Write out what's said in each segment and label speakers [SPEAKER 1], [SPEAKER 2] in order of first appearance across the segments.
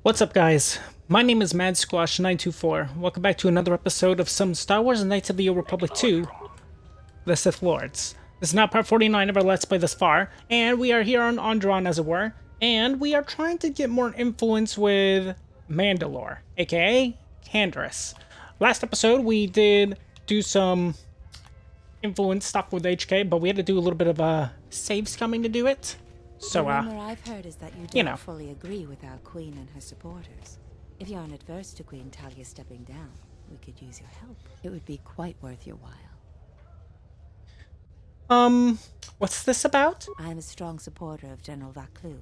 [SPEAKER 1] What's up, guys? My name is Mad Squash 924. Welcome back to another episode of some Star Wars Knights of the Old Republic 2, The Sith Lords. This is now part 49 of our Let's Play thus far, and we are here on Onderon, as it were, and we are trying to get more influence with Mandalore, aka Canderous. Last episode, we did do some influence stuff with HK, but we had to do a little bit of save scumming to do it. So,
[SPEAKER 2] the rumor I've heard is that you don't
[SPEAKER 1] you know.
[SPEAKER 2] fully agree with our queen and her supporters. If you aren't adverse to Queen Talia stepping down, we could use your help. It would be quite worth your while.
[SPEAKER 1] What's this about?
[SPEAKER 2] I am a strong supporter of General Vaclu.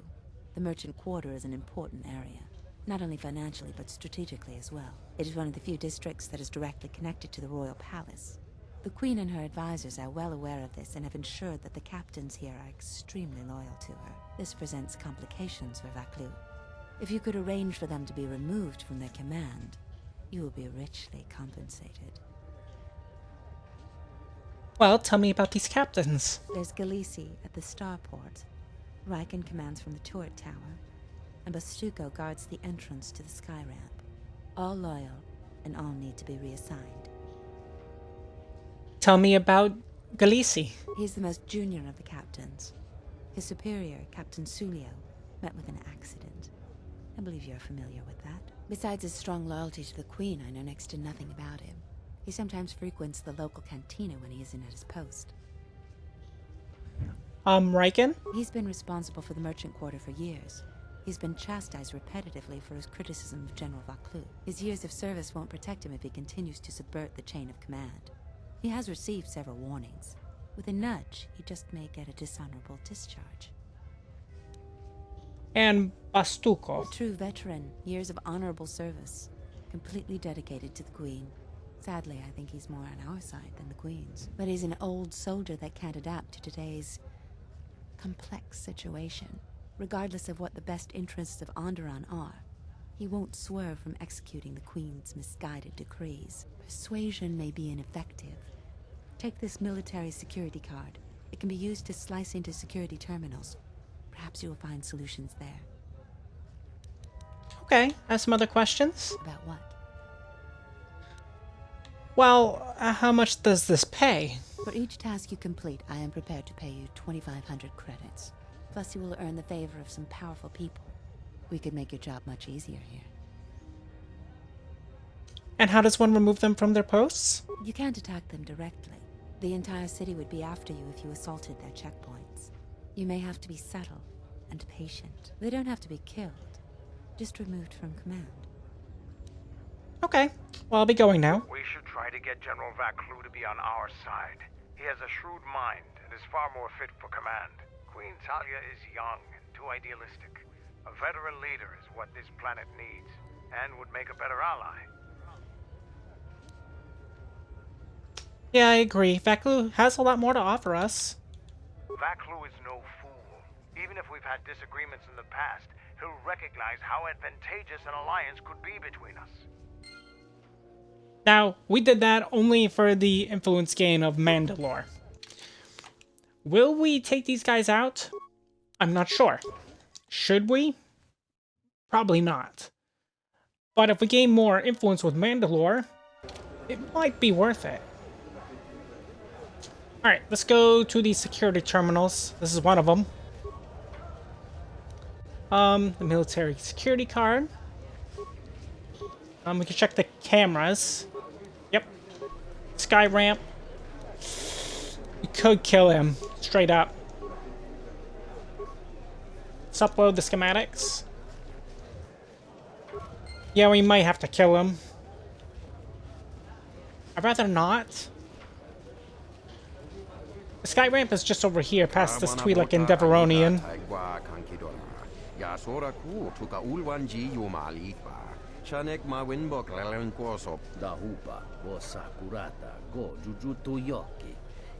[SPEAKER 2] The merchant quarter is an important area, not only financially but strategically as well. It is one of the few districts that is directly connected to the royal palace. The Queen and her advisors are well aware of this and have ensured that the captains here are extremely loyal to her. This presents complications for Vaclu. If you could arrange for them to be removed from their command, you will be richly compensated.
[SPEAKER 1] Well, tell me about these captains.
[SPEAKER 2] There's Galisi at the starport. Riken commands from the turret tower, and Bastuco guards the entrance to the sky ramp. All loyal, and all need to be reassigned.
[SPEAKER 1] Tell me about Galisi.
[SPEAKER 2] He's the most junior of the captains. His superior, Captain Sulio, met with an accident. I believe you're familiar with that. Besides his strong loyalty to the Queen, I know next to nothing about him. He sometimes frequents the local cantina when he isn't at his post.
[SPEAKER 1] Riken?
[SPEAKER 2] He's been responsible for the merchant quarter for years. He's been chastised repetitively for his criticism of General Vaclu. His years of service won't protect him if he continues to subvert the chain of command. He has received several warnings. With a nudge, he just may get a dishonorable discharge.
[SPEAKER 1] And Bastuco.
[SPEAKER 2] A true veteran, years of honorable service, completely dedicated to the Queen. Sadly, I think he's more on our side than the Queen's. But he's an old soldier that can't adapt to today's complex situation. Regardless of what the best interests of Onderon are, he won't swerve from executing the Queen's misguided decrees. Persuasion may be ineffective. Take this military security card. It can be used to slice into security terminals. Perhaps you will find solutions there.
[SPEAKER 1] Okay, I have some other questions.
[SPEAKER 2] About what?
[SPEAKER 1] Well, how much does this pay?
[SPEAKER 2] For each task you complete, I am prepared to pay you 2,500 credits. Plus you will earn the favor of some powerful people. We could make your job much easier here.
[SPEAKER 1] And how does one remove them from their posts?
[SPEAKER 2] You can't attack them directly. The entire city would be after you if you assaulted their checkpoints. You may have to be subtle and patient. They don't have to be killed, just removed from command.
[SPEAKER 1] Okay, well, I'll be going now.
[SPEAKER 3] We should try to get General Vaclu to be on our side. He has a shrewd mind and is far more fit for command. Queen Talia is young and too idealistic. A veteran leader is what this planet needs, and would make a better ally.
[SPEAKER 1] Yeah, I agree. Vaclu has a lot more to offer us.
[SPEAKER 3] Vaclu is no fool. Even if we've had disagreements in the past, he'll recognize how advantageous an alliance could be between us.
[SPEAKER 1] Now, we did that only for the influence gain of Mandalore. Will we take these guys out? I'm not sure. Should we? Probably not. But if we gain more influence with Mandalore, it might be worth it. Alright, let's go to the security terminals. This is one of them. The military security card. We can check the cameras. Yep. Sky ramp. We could kill him, straight up. Let's upload the schematics. Yeah, we might have to kill him. I'd rather not. The sky ramp is just over here, past this Twi'lek and Deveronian.
[SPEAKER 4] Chanek ma winbok lelen kosop.
[SPEAKER 5] Dahupa, Bosakurata, Go Jujuto Yoki,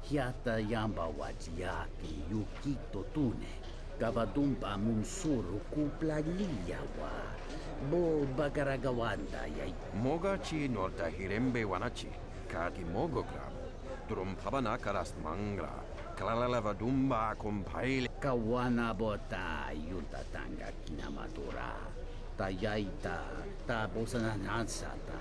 [SPEAKER 5] Hiata Yamba Wajiaki, Yukito Tune, Gavadumpa Munsuru Kupla Liyawa, Bo Bagaragawanda Yai.
[SPEAKER 4] Mogachi norta hirembe wanachi, Kati Mogokram, Drum Pabana Karas Mangra, Kalalava Dumba Compaile.
[SPEAKER 5] Kawana Bota Yutatanga Kinamatura. Tayaita, tapos nansata.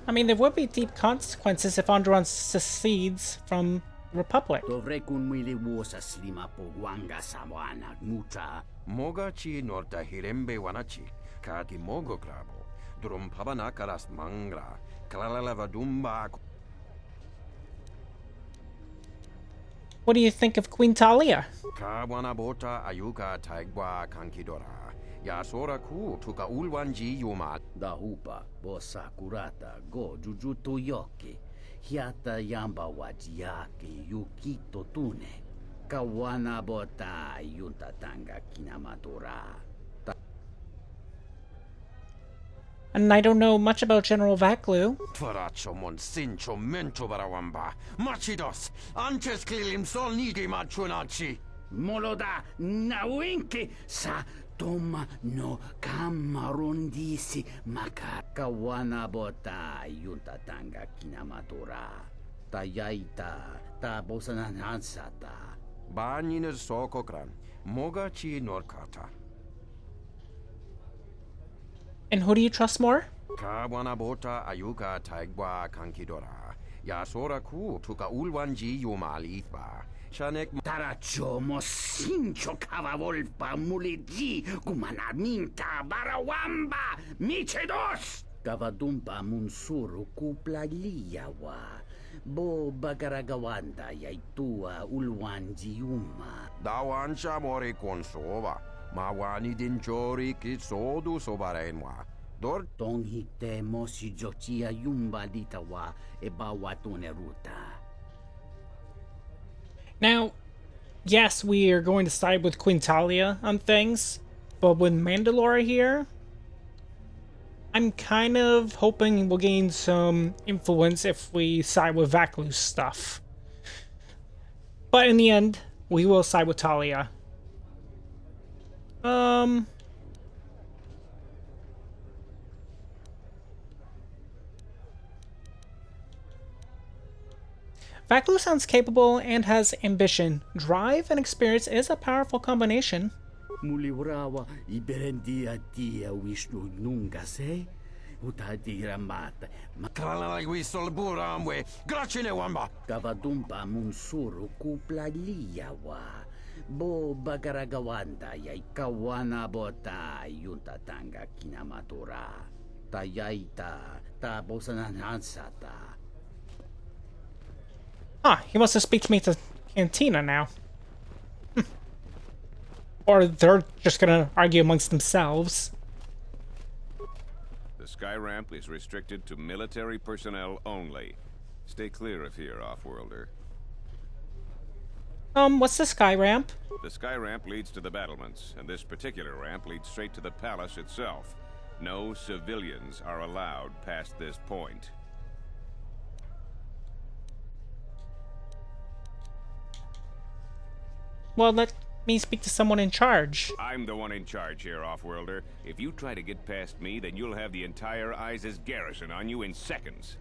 [SPEAKER 1] I mean, there would be deep consequences if Onderon secedes from the Republic.
[SPEAKER 5] Dovrei kun mili vuosa slima po wanga sawana mucha.
[SPEAKER 4] Mogachi norta hirembe wanachi, kaki mogo krabo, drum pabana karas mangra, klalalava dumba.
[SPEAKER 1] What do you think of Queen Talia?
[SPEAKER 4] Kawana bota ayuka taigwa kankidora. Yasora ku tuka ulwanji yuma.
[SPEAKER 5] Da hupa, bosa kurata, go jujuto yoki. Hiata yamba wajiaki, yukito tune. Kawana bota yuntatanga kinamatora.
[SPEAKER 1] And I don't know much about General Vaklu.
[SPEAKER 4] Tvaracho mon sincho mento barawamba. Machidos, antes klilim sol nigi machunachi.
[SPEAKER 5] Moloda nawinki sa toma no kamarundisi maka. Kawana bota yuntatanga kinamatora. Tayaita, tapos nansata.
[SPEAKER 4] Banyin sokokran, mogachi norkata.
[SPEAKER 1] And who do you trust more?
[SPEAKER 4] Kawana bota ayuka taigwa kankidora. Yasora ku tuka ulwanji yumalithba. Shanek
[SPEAKER 5] Taracho mo sincho kavavolpa muliji kumanaminta barawamba michedos. Kavadumpa munsuru kuplaliyawa. Bo bagaragawanda yaitua ulwanji yuma.
[SPEAKER 4] dawansha more konsova. Mawani dinchori kitsodu sobarenwa. Dor
[SPEAKER 5] Tonghite mo si jochia yumba litawa e bawatune ruta.
[SPEAKER 1] Now, yes, we are going to side with Queen Talia on things, but with Mandalore here, I'm kind of hoping we'll gain some influence if we side with Vaklu's stuff. But in the end, we will side with Talia. Vaklu sounds capable and has ambition. Drive and experience is a powerful combination.
[SPEAKER 5] Muliwrawa iberendia tia Vishnu nunga se. Utadira mata.
[SPEAKER 4] Kalalai whistle buramwe. Grachine wamba.
[SPEAKER 5] Kavadumpa munsuru kuplaliyawa. Bo bagaragawanda yay kawana bota yuntatanga kinamatora. Tayaita tapos nansata.
[SPEAKER 1] Ah, he wants to speak to me to Cantina now. Or they're just gonna argue amongst themselves.
[SPEAKER 6] The sky ramp is restricted to military personnel only. Stay clear of here, Offworlder.
[SPEAKER 1] What's the sky ramp?
[SPEAKER 6] The sky ramp leads to the battlements, and this particular ramp leads straight to the palace itself. No civilians are allowed past this point.
[SPEAKER 1] Well, let me speak to someone in charge.
[SPEAKER 6] I'm the one in charge here, Offworlder. If you try to get past me, then you'll have the entire ISIS garrison on you in seconds.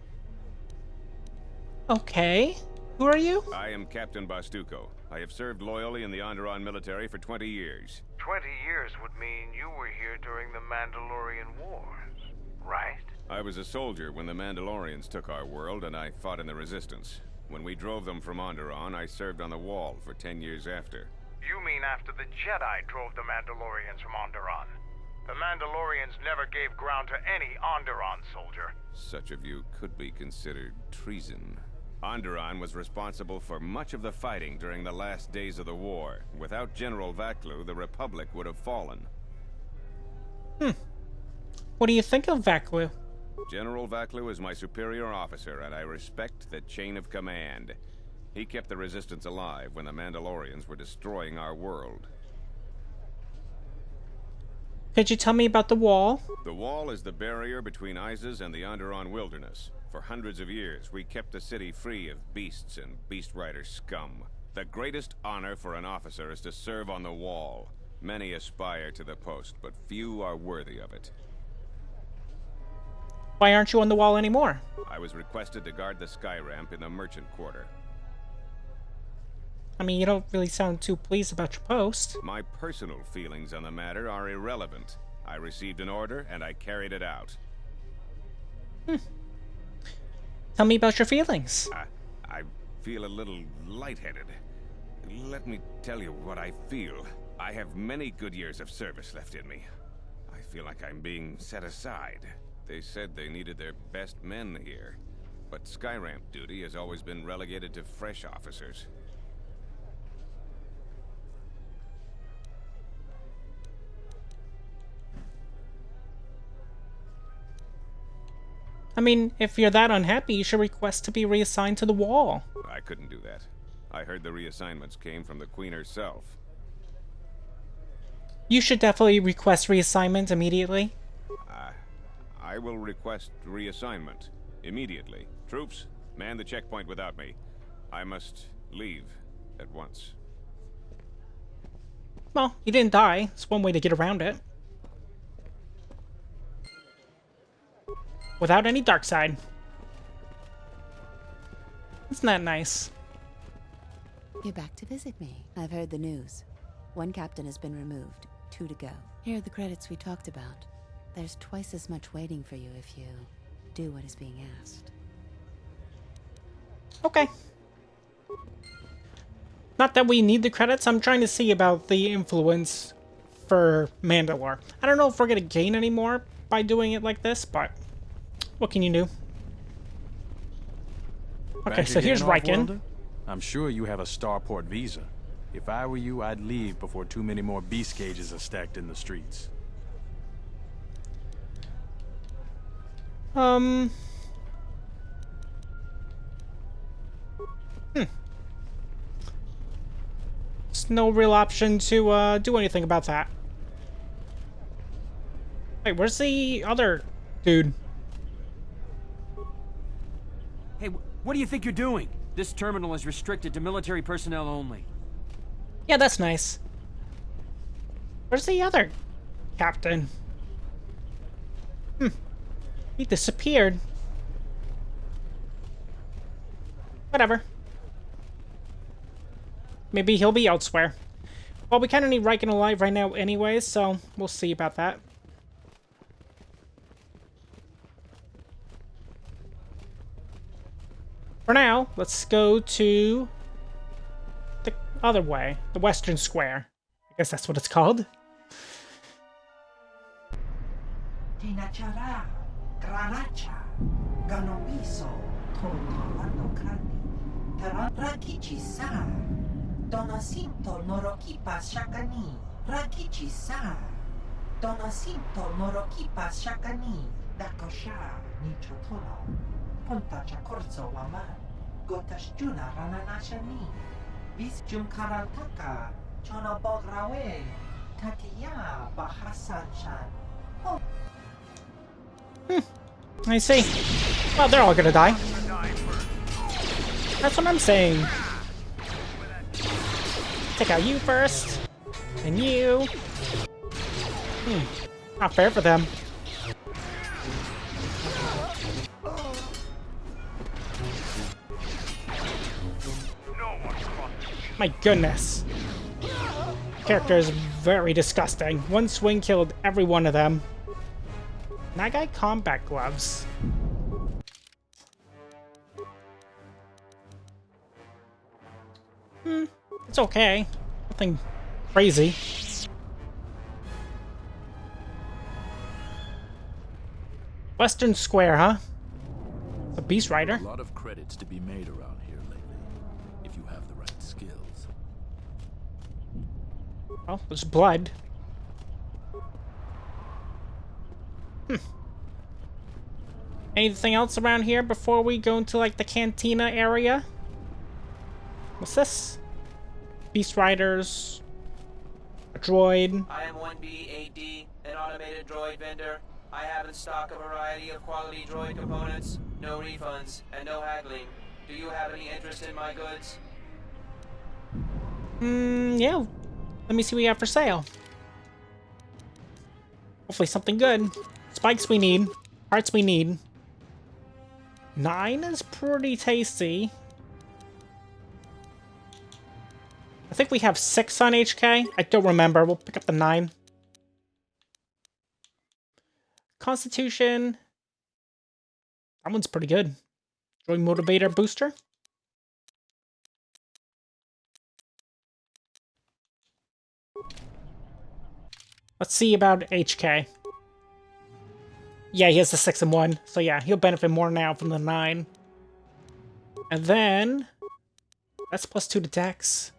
[SPEAKER 1] Okay. Who are you?
[SPEAKER 6] I am Captain Bastuco. I have served loyally in the Onderon military for 20 years.
[SPEAKER 3] 20 years would mean you were here during the Mandalorian Wars, right?
[SPEAKER 6] I was a soldier when the Mandalorians took our world, and I fought in the Resistance. When we drove them from Onderon, I served on the Wall for 10 years after.
[SPEAKER 3] You mean after the Jedi drove the Mandalorians from Onderon? The Mandalorians never gave ground to any Onderon soldier.
[SPEAKER 6] Such of you could be considered treason. Onderon was responsible for much of the fighting during the last days of the war. Without General Vaklu, the Republic would have fallen.
[SPEAKER 1] What do you think of Vaklu?
[SPEAKER 6] General Vaklu is my superior officer, and I respect the chain of command. He kept the Resistance alive when the Mandalorians were destroying our world.
[SPEAKER 1] Could you tell me about the wall?
[SPEAKER 6] The Wall is the barrier between Isis and the Onderon wilderness. For hundreds of years, we kept the city free of beasts and beast rider scum. The greatest honor for an officer is to serve on the Wall. Many aspire to the post, but few are worthy of it.
[SPEAKER 1] Why aren't you on the wall anymore?
[SPEAKER 6] I was requested to guard the sky ramp in the merchant quarter.
[SPEAKER 1] I mean, you don't really sound too pleased about your post.
[SPEAKER 6] My personal feelings on the matter are irrelevant. I received an order, and I carried it out.
[SPEAKER 1] Tell me about your feelings.
[SPEAKER 6] I feel a little lightheaded. Let me tell you what I feel. I have many good years of service left in me. I feel like I'm being set aside. They said they needed their best men here, but Skyramp duty has always been relegated to fresh officers.
[SPEAKER 1] I mean, if you're that unhappy, you should request to be reassigned to the wall.
[SPEAKER 6] I couldn't do that. I heard the reassignments came from the Queen herself.
[SPEAKER 1] You should definitely request reassignment immediately.
[SPEAKER 6] I will request reassignment immediately. Troops, man the checkpoint without me. I must leave at once.
[SPEAKER 1] Well, you didn't die. It's one way to get around it. Without any dark side. Isn't that nice?
[SPEAKER 2] You're back to visit me. I've heard the news. One captain has been removed. 2 to go. Here are the credits we talked about. There's twice as much waiting for you if you do what is being asked.
[SPEAKER 1] Okay. Not that we need the credits, I'm trying to see about the influence for Mandalore. I don't know if we're gonna gain any more by doing it like this, but what can you do? Okay,
[SPEAKER 7] Back
[SPEAKER 1] so here's
[SPEAKER 7] again,
[SPEAKER 1] Riken.
[SPEAKER 7] Off-worlder? I'm sure you have a starport visa. If I were you, I'd leave before too many more beast cages are stacked in the streets.
[SPEAKER 1] There's no real option to do anything about that. Wait, where's the other dude?
[SPEAKER 8] Hey, what do you think you're doing? This terminal is restricted to military personnel only.
[SPEAKER 1] Yeah, that's nice. Where's the other captain? He disappeared. Whatever. Maybe he'll be elsewhere. Well, we kind of need Riken alive right now anyway, so we'll see about that. For now, let's go to the other way, the Western Square. I guess that's what it's called.
[SPEAKER 9] Tinachara, Granacha, Ganobiso, Tolando Krani, Rakichi Sa, Donacinto Norokipa Shakani, Rakichi Sa, Donacinto Norokipa Shakani, Dakosha, Nichotola, Ponta Chakorzo Waman, Gotashjuna Rananashani, Visjum Karantaka, Chonobograwe, Tatiya Bahasan Shan. Oh.
[SPEAKER 1] I see. Well, they're all gonna die. That's what I'm saying. Take out you first. And you. Not fair for them. My goodness. Character is very disgusting. One swing killed every one of them. Nagai combat gloves. It's okay. Nothing crazy. Western Square, huh? A Beast Rider.
[SPEAKER 10] A lot of credits to be made around here lately, if you have the right skills.
[SPEAKER 1] Oh, there's blood. Anything else around here before we go into, like, the cantina area? What's this? Beast Riders. A droid.
[SPEAKER 11] I am 1B8D, an automated droid vendor. I have in stock a variety of quality droid components, no refunds, and no haggling. Do you have any interest in my goods?
[SPEAKER 1] Yeah. Let me see what we have for sale. Hopefully something good. Spikes we need. Parts we need. 9 is pretty tasty. I think we have 6 on HK. I don't remember. We'll pick up the 9. Constitution. That one's pretty good. Droid Motivator Booster. Let's see about HK. Yeah, he has the 6 and 1. So yeah, he'll benefit more now from the 9. And then... that's +2 to Dex.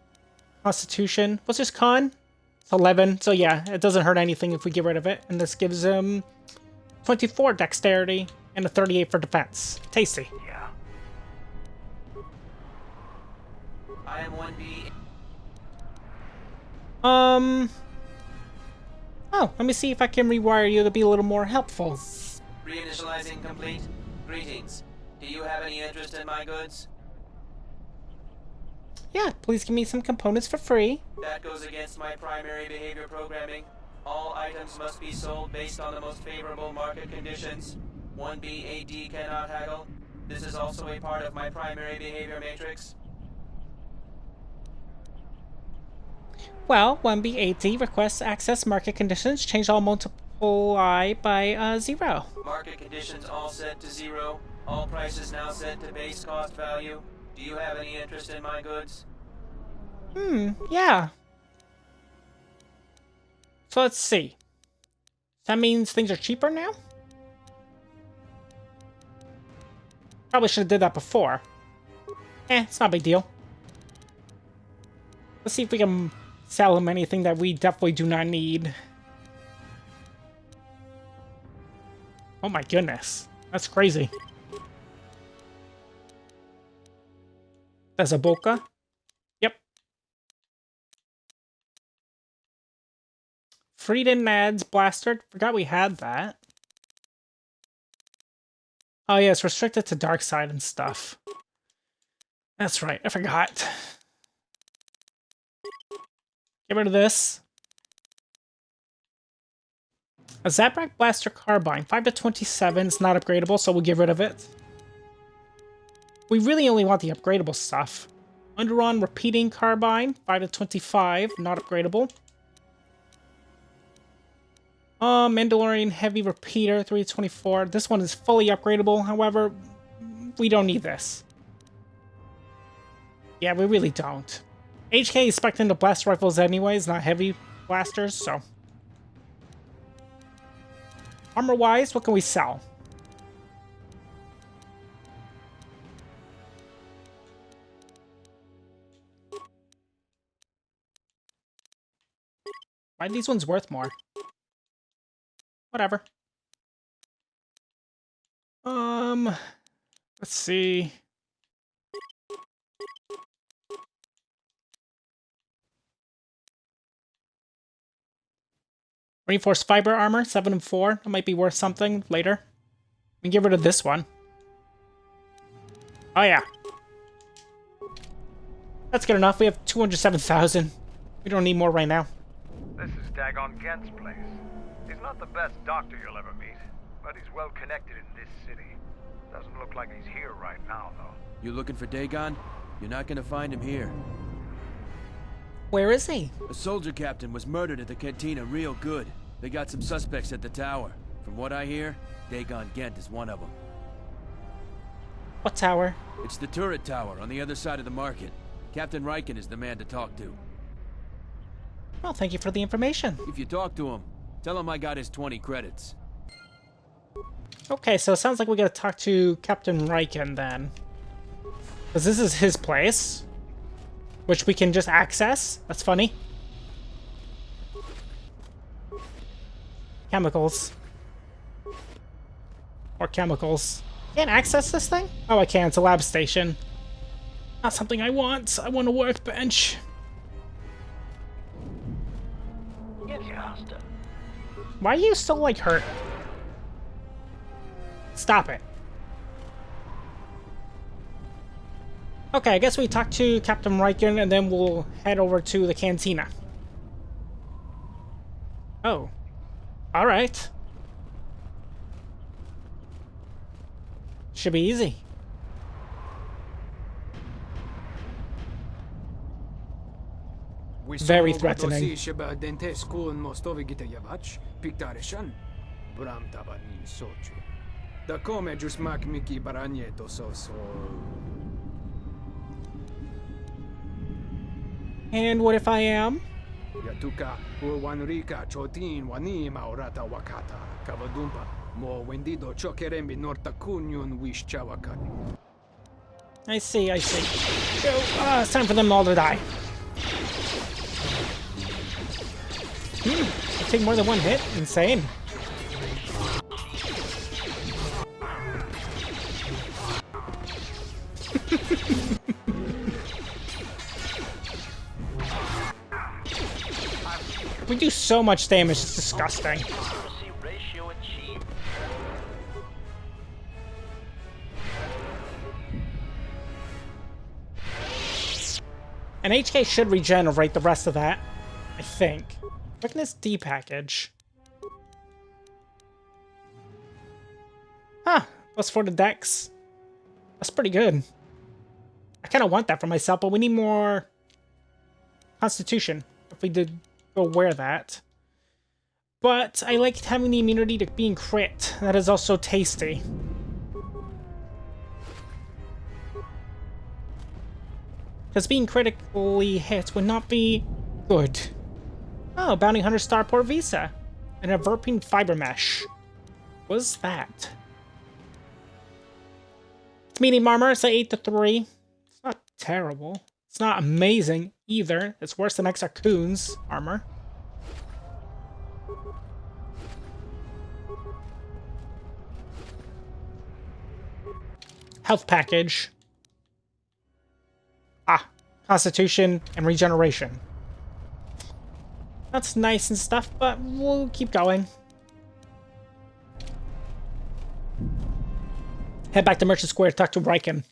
[SPEAKER 1] Constitution. What's his con? It's 11. So yeah, it doesn't hurt anything if we get rid of it. And this gives him 24 Dexterity and a 38 for defense. Tasty.
[SPEAKER 3] Yeah.
[SPEAKER 11] I am 1B.
[SPEAKER 1] Oh, let me see if I can rewire you to be a little more helpful.
[SPEAKER 11] Reinitializing complete. Greetings. Do you have any interest in my goods?
[SPEAKER 1] Yeah, please give me some components for free.
[SPEAKER 11] That goes against my primary behavior programming. All items must be sold based on the most favorable market conditions. 1B AD cannot haggle. This is also a part of my primary behavior matrix.
[SPEAKER 1] Well, 1B80 requests access market conditions. Change all multiply by 0.
[SPEAKER 11] Market conditions all set to 0. All prices now set to base cost value. Do you have any interest in my goods?
[SPEAKER 1] Yeah. So let's see. That means things are cheaper now? Probably should have did that before. It's not a big deal. Let's see if we can sell him anything that we definitely do not need. Oh my goodness. That's crazy. There's a Boca. Yep. Frieden Nad's Blaster. Forgot we had that. Oh yeah, it's restricted to dark side and stuff. That's right, I forgot. Get rid of this. A Zabrak Blaster Carbine, 5 to 27 is not upgradable, so we'll get rid of it. We really only want the upgradable stuff. Underon Repeating Carbine, 5 to 25, not upgradable. Mandalorian Heavy Repeater, 3 to 24. This one is fully upgradable, however, we don't need this. Yeah, we really don't. HK is spec'd into blast rifles anyways, not heavy blasters, so. Armor-wise, what can we sell? Why are these ones worth more? Whatever. Let's see. Reinforced fiber armor, 7 and 4. That might be worth something later. We can get rid of this one. Oh yeah. That's good enough. We have 207,000. We don't need more right now.
[SPEAKER 3] This is Dagon Gent's place. He's not the best doctor you'll ever meet, but he's well connected in this city. Doesn't look like he's here right now, though.
[SPEAKER 8] You looking for Dagon? You're not gonna find him here.
[SPEAKER 1] Where is he?
[SPEAKER 8] A soldier captain was murdered at the cantina real good. They got some suspects at the tower. From what I hear, Dagon Gent is one of them.
[SPEAKER 1] What tower?
[SPEAKER 8] It's the turret tower on the other side of the market. Captain Riken is the man to talk to.
[SPEAKER 1] Well, thank you for the information.
[SPEAKER 8] If you talk to him, tell him I got his 20 credits.
[SPEAKER 1] Okay, so it sounds like we gotta talk to Captain Riken then. Because this is his place. Which we can just access. That's funny. Chemicals. Or chemicals. Can't access this thing? Oh, I can. It's a lab station. Not something I want. I want a workbench. Why are you still, like, hurt? Stop it. Okay, I guess we talk to Captain Riken and then we'll head over to the cantina. Oh. Alright. Should be easy. Very threatening. And what if I am?
[SPEAKER 12] Yatuka Urwanrika Chotin Wani Maurata Wakata Kavadumpa Mo Wendido Chokerembi Norta Kunyun Wish Chawakani.
[SPEAKER 1] I see. So, it's time for them all to die. Take more than one hit? Insane. We do so much damage, it's disgusting. And HK should regenerate the rest of that, I think. Look at this D package. Huh, plus 4 to Dex. That's pretty good. I kind of want that for myself, but we need more Constitution if we did go wear that. But I like having the immunity to being crit. That is also tasty. Because being critically hit would not be good. Oh, Bounty Hunter Starport Visa. And a Verpine Fiber Mesh. What's that? It's medium armor, it's an 8 to 3. It's not terrible. It's not amazing either. It's worse than Exarchoon's armor. Health package. Constitution and regeneration. That's nice and stuff, but we'll keep going. Head back to Merchant Square to talk to Riken.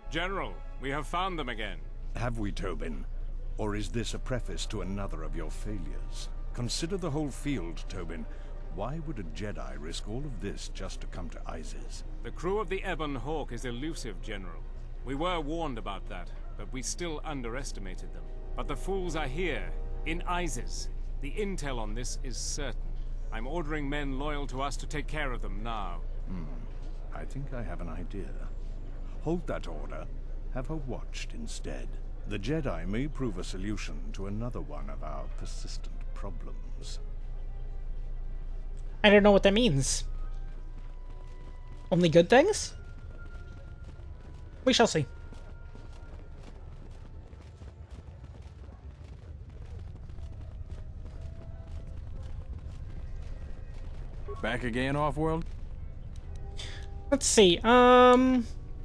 [SPEAKER 13] General, we have found them again.
[SPEAKER 14] Have we, Tobin? Or is this a preface to another of your failures? Consider the whole field, Tobin. Why would a Jedi risk all of this just to come to Isis?
[SPEAKER 13] The crew of the Ebon Hawk is elusive, General. We were warned about that, but we still underestimated them. But the fools are here, in Isis. The intel on this is certain. I'm ordering men loyal to us to take care of them now.
[SPEAKER 14] I think I have an idea. Hold that order. Have her watched instead. The Jedi may prove a solution to another one of our persistent problems.
[SPEAKER 1] I don't know what that means. Only good things? We shall see.
[SPEAKER 7] Back again, Off-World?
[SPEAKER 1] Let's see, do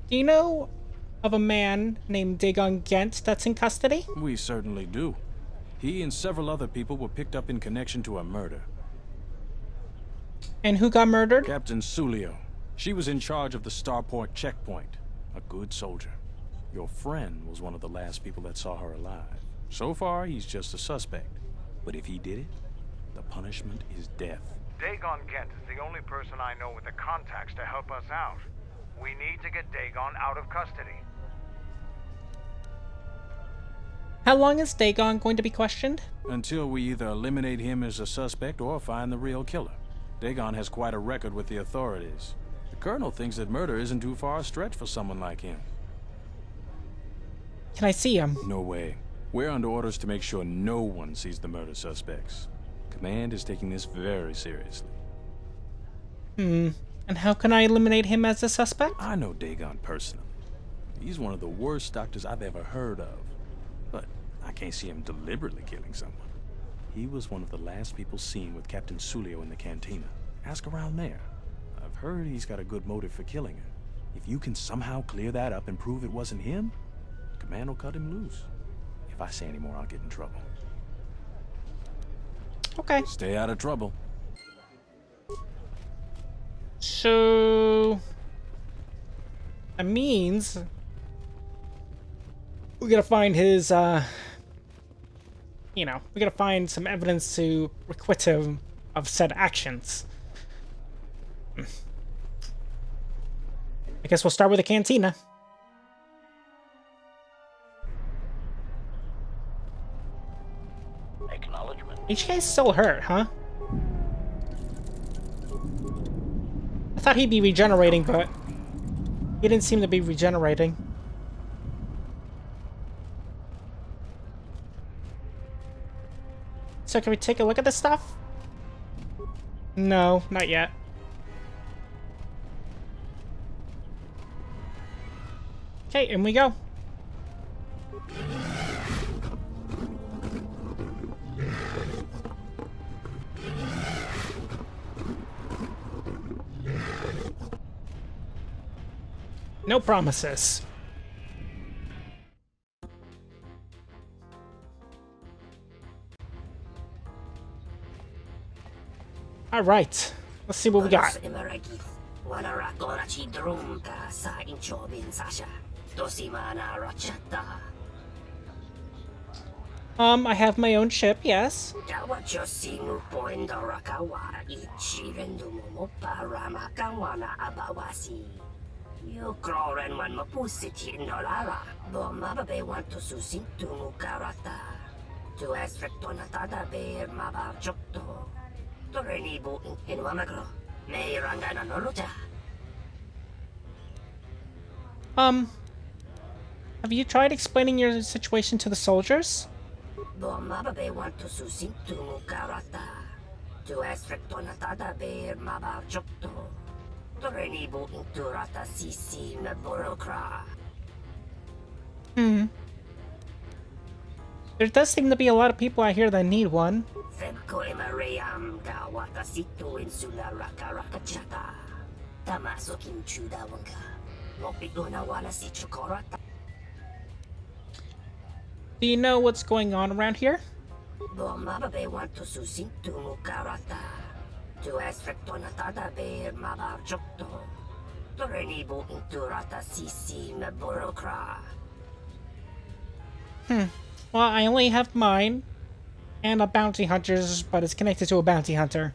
[SPEAKER 1] you know of a man named Dagon Gent that's in custody?
[SPEAKER 7] We certainly do. He and several other people were picked up in connection to a murder.
[SPEAKER 1] And who got murdered?
[SPEAKER 7] Captain Sulio. She was in charge of the Starport checkpoint. A good soldier. Your friend was one of the last people that saw her alive. So far, he's just a suspect. But if he did it, the punishment is death.
[SPEAKER 3] Dagon Gent is the only person I know with the contacts to help us out. We need to get Dagon out of custody.
[SPEAKER 1] How long is Dagon going to be questioned?
[SPEAKER 7] Until we either eliminate him as a suspect or find the real killer. Dagon has quite a record with the authorities. The Colonel thinks that murder isn't too far a stretch for someone like him.
[SPEAKER 1] Can I see him?
[SPEAKER 7] No way. We're under orders to make sure no one sees the murder suspects. Command is taking this very seriously.
[SPEAKER 1] And how can I eliminate him as a suspect?
[SPEAKER 7] I know Dagon personally. He's one of the worst doctors I've ever heard of. But I can't see him deliberately killing someone. He was one of the last people seen with Captain Sulio in the cantina. Ask around there. I've heard he's got a good motive for killing her. If you can somehow clear that up and prove it wasn't him, Command will cut him loose. If I say any more, I'll get in trouble.
[SPEAKER 1] Okay.
[SPEAKER 7] Stay out of trouble.
[SPEAKER 1] So that means we gotta find his we gotta find some evidence to requite him of said actions. I guess we'll start with the cantina.
[SPEAKER 15] Acknowledgement.
[SPEAKER 1] Each guy's still hurt, huh? I thought he'd be regenerating, but he didn't seem to be regenerating. So can we take a look at this stuff? No, not yet. Okay, in we go. No promises. All right, let's see what we got. I have my own ship, yes. Have you tried explaining your situation to the soldiers? There does seem to be a lot of people out here that need one. Do you know what's going on around here? Well, I only have mine and a bounty hunter's, but it's connected to a bounty hunter.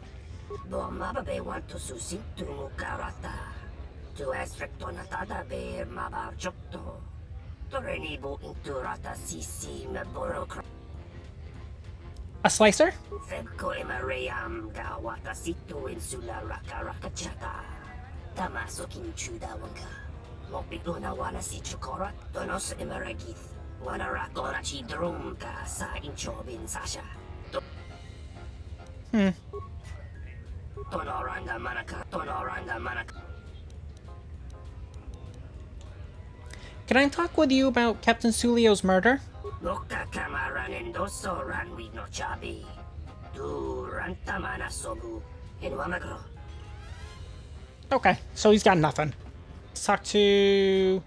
[SPEAKER 1] A slicer? Can I talk with you about Captain Sulio's murder? Okay, so he's got nothing. Let's talk to...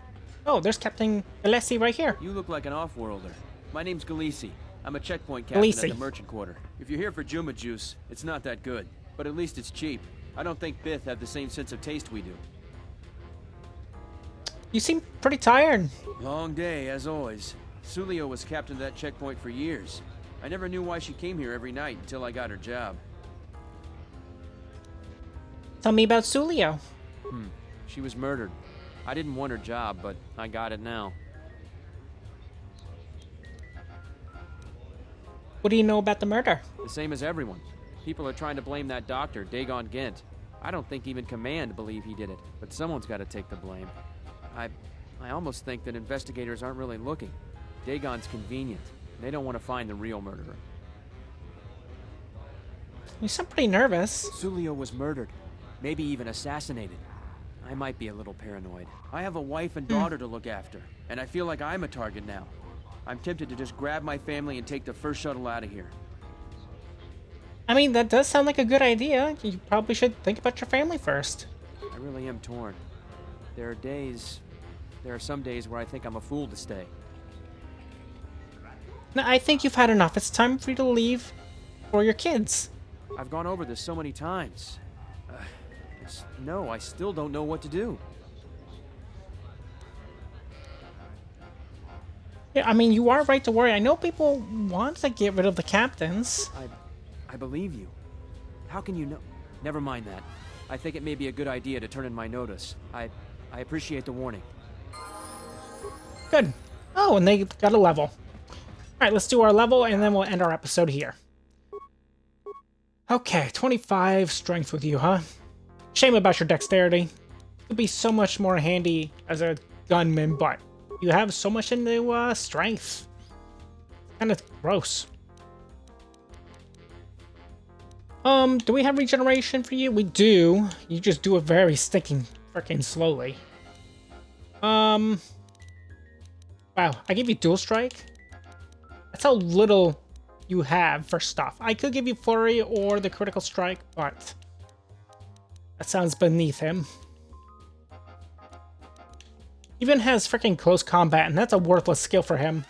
[SPEAKER 1] Oh, there's Captain Gillespie right here.
[SPEAKER 8] You look like an off-worlder. My name's Gillespie. I'm a checkpoint captain at the merchant quarter. If you're here for Juma juice, it's not that good. But at least it's cheap. I don't think Bith have the same sense of taste we do.
[SPEAKER 1] You seem pretty tired.
[SPEAKER 8] Long day, as always. Sulio was captain of that checkpoint for years. I never knew why she came here every night until I got her job.
[SPEAKER 1] Tell me about Sulio.
[SPEAKER 8] She was murdered. I didn't want her job, but I got it now.
[SPEAKER 1] What do you know about the murder?
[SPEAKER 8] The same as everyone. People are trying to blame that doctor, Dagon Gent. I don't think even Command believe he did it, but someone's got to take the blame. I almost think that investigators aren't really looking. Dagon's convenient. They don't want to find the real murderer.
[SPEAKER 1] You sound pretty nervous.
[SPEAKER 8] Sulio was murdered. Maybe even assassinated. I might be a little paranoid. I have a wife and daughter to look after, and I feel like I'm a target now. I'm tempted to just grab my family and take the first shuttle out of here.
[SPEAKER 1] I mean, that does sound like a good idea. You probably should think about your family first.
[SPEAKER 8] I really am torn. There are some days where I think I'm a fool to stay.
[SPEAKER 1] No, I think you've had enough. It's time for you to leave for your kids.
[SPEAKER 8] I've gone over this so many times. No, I still don't know what to do.
[SPEAKER 1] Yeah, I mean, you are right to worry. I know people want to get rid of the captains.
[SPEAKER 8] I believe you. How can you know? Never mind that. I think it may be a good idea to turn in my notice. I I appreciate the warning.
[SPEAKER 1] Good. Oh, and they got a level. Alright, let's do our level, and then we'll end our episode here. Okay, 25 strength with you, huh? Shame about your dexterity. Could be so much more handy as a gunman, but you have so much into strength. Kind of gross. Do we have regeneration for you? We do. You just do it very stinking freaking slowly. Wow, I give you dual strike? That's how little you have for stuff. I could give you flurry or the critical strike, but that sounds beneath him. Even has freaking close combat, and that's a worthless skill for him.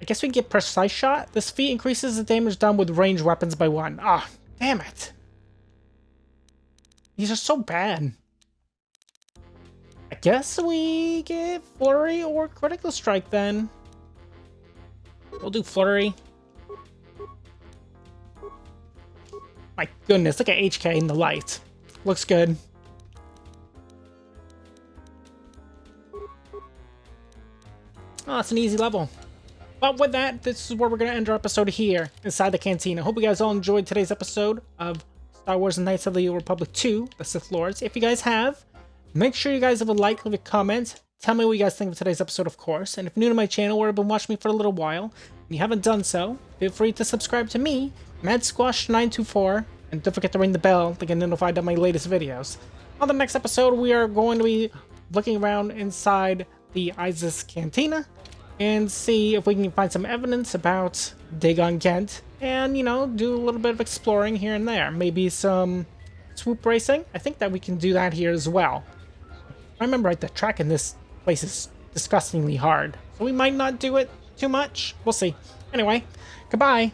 [SPEAKER 1] I guess we can get precise shot. This feat increases the damage done with ranged weapons by 1. Ah, damn it. These are so bad. I guess we get flurry or critical strike then. We'll do flurry. My goodness, look at HK in the light. Looks good. Oh, it's an easy level. But with that, this is where we're going to end our episode here inside the cantina. I hope you guys all enjoyed today's episode of Star Wars Knights of the Old Republic 2, The Sith Lords. If you guys have, make sure you guys have a like, leave a comment. Tell me what you guys think of today's episode, of course. And if you're new to my channel or have been watching me for a little while, and you haven't done so, feel free to subscribe to me, MadSquash924, and don't forget to ring the bell to get notified of my latest videos. On the next episode, we are going to be looking around inside the Isis Cantina and see if we can find some evidence about Dagon Ghent and, you know, do a little bit of exploring here and there. Maybe some swoop racing. I think that we can do that here as well. I remember right, the track in this place is disgustingly hard, so we might not do it too much. We'll see. Anyway, goodbye.